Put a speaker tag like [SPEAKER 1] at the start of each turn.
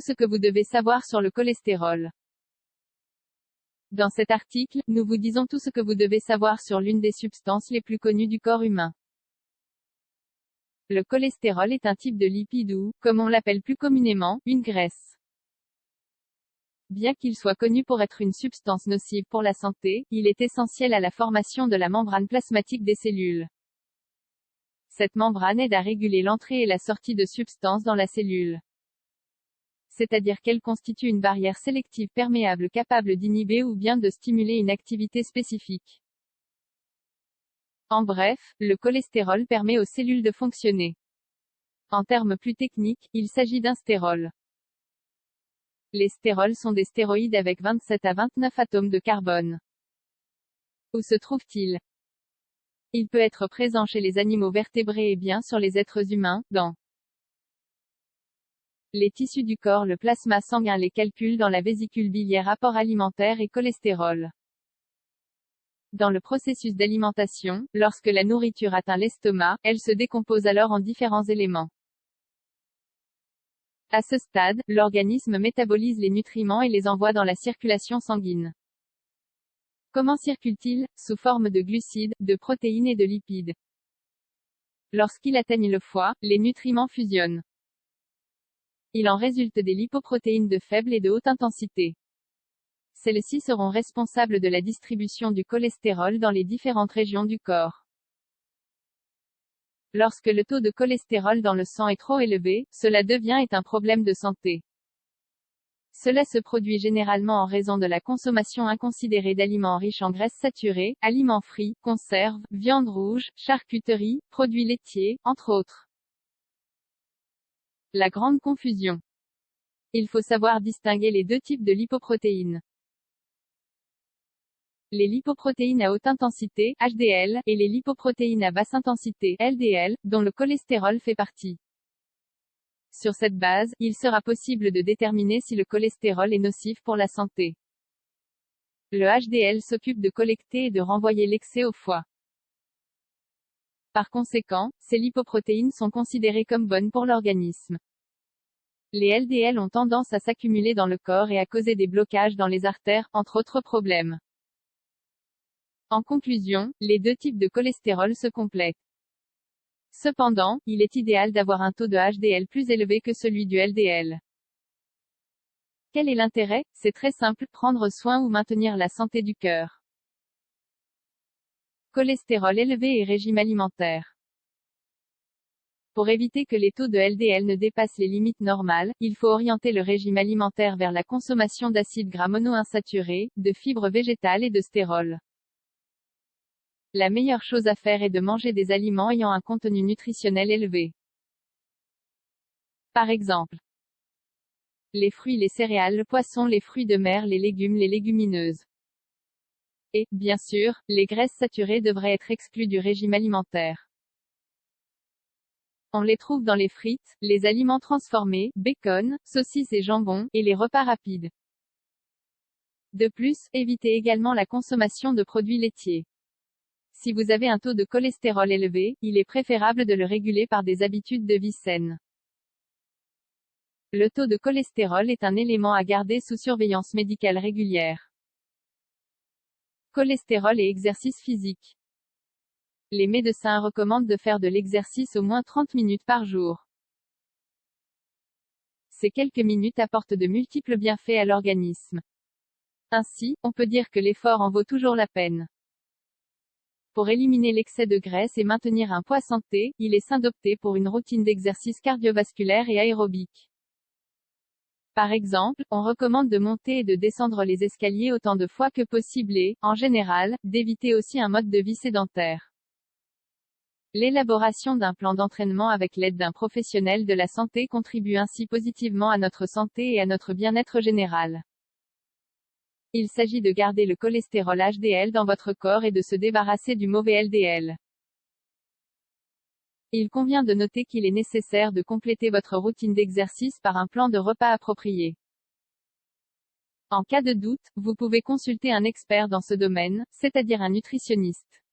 [SPEAKER 1] ce que vous devez savoir sur le cholestérol. Dans cet article, nous vous disons tout ce que vous devez savoir sur l'une des substances les plus connues du corps humain. Le cholestérol est un type de lipide ou, comme on l'appelle plus communément, une graisse. Bien qu'il soit connu pour être une substance nocive pour la santé, il est essentiel à la formation de la membrane plasmatique des cellules. Cette membrane aide à réguler l'entrée et la sortie de substances dans la cellule. C'est-à-dire qu'elle constitue une barrière sélective perméable capable d'inhiber ou bien de stimuler une activité spécifique. En bref, le cholestérol permet aux cellules de fonctionner. En termes plus techniques, il s'agit d'un stérol. Les stérols sont des stéroïdes avec 27 à 29 atomes de carbone. Où se trouve-t-il? Il peut être présent chez les animaux vertébrés et bien sur les êtres humains, dans les tissus du corps, le plasma sanguin, les calculs dans la vésicule biliaire, apport alimentaire et cholestérol. Dans le processus d'alimentation, lorsque la nourriture atteint l'estomac, elle se décompose alors en différents éléments. À ce stade, l'organisme métabolise les nutriments et les envoie dans la circulation sanguine. Comment circule-t-il? Sous forme de glucides, de protéines et de lipides. Lorsqu'il atteigne le foie, les nutriments fusionnent. Il en résulte des lipoprotéines de faible et de haute intensité. Celles-ci seront responsables de la distribution du cholestérol dans les différentes régions du corps. Lorsque le taux de cholestérol dans le sang est trop élevé, cela devient un problème de santé. Cela se produit généralement en raison de la consommation inconsidérée d'aliments riches en graisses saturées, aliments frits, conserves, viande rouge, charcuterie, produits laitiers, entre autres. La grande confusion. Il faut savoir distinguer les deux types de lipoprotéines. Les lipoprotéines à haute intensité, HDL, et les lipoprotéines à basse intensité, LDL, dont le cholestérol fait partie. Sur cette base, il sera possible de déterminer si le cholestérol est nocif pour la santé. Le HDL s'occupe de collecter et de renvoyer l'excès au foie. Par conséquent, ces lipoprotéines sont considérées comme bonnes pour l'organisme. Les LDL ont tendance à s'accumuler dans le corps et à causer des blocages dans les artères, entre autres problèmes. En conclusion, les deux types de cholestérol se complètent. Cependant, il est idéal d'avoir un taux de HDL plus élevé que celui du LDL. Quel est l'intérêt? C'est très simple, prendre soin ou maintenir la santé du cœur. Cholestérol élevé et régime alimentaire. Pour éviter que les taux de LDL ne dépassent les limites normales, il faut orienter le régime alimentaire vers la consommation d'acides gras monoinsaturés, de fibres végétales et de stérols. La meilleure chose à faire est de manger des aliments ayant un contenu nutritionnel élevé. Par exemple, les fruits, les céréales, le poisson, les fruits de mer, les légumes, les légumineuses. Et, bien sûr, les graisses saturées devraient être exclues du régime alimentaire. On les trouve dans les frites, les aliments transformés, bacon, saucisses et jambon, et les repas rapides. De plus, évitez également la consommation de produits laitiers. Si vous avez un taux de cholestérol élevé, il est préférable de le réguler par des habitudes de vie saines. Le taux de cholestérol est un élément à garder sous surveillance médicale régulière. Cholestérol et exercice physique. Les médecins recommandent de faire de l'exercice au moins 30 minutes par jour. Ces quelques minutes apportent de multiples bienfaits à l'organisme. Ainsi, on peut dire que l'effort en vaut toujours la peine. Pour éliminer l'excès de graisse et maintenir un poids santé, il est sain d'opter pour une routine d'exercice cardiovasculaire et aérobique. Par exemple, on recommande de monter et de descendre les escaliers autant de fois que possible et, en général, d'éviter aussi un mode de vie sédentaire. L'élaboration d'un plan d'entraînement avec l'aide d'un professionnel de la santé contribue ainsi positivement à notre santé et à notre bien-être général. Il s'agit de garder le cholestérol HDL dans votre corps et de se débarrasser du mauvais LDL. Il convient de noter qu'il est nécessaire de compléter votre routine d'exercice par un plan de repas approprié. En cas de doute, vous pouvez consulter un expert dans ce domaine, c'est-à-dire un nutritionniste.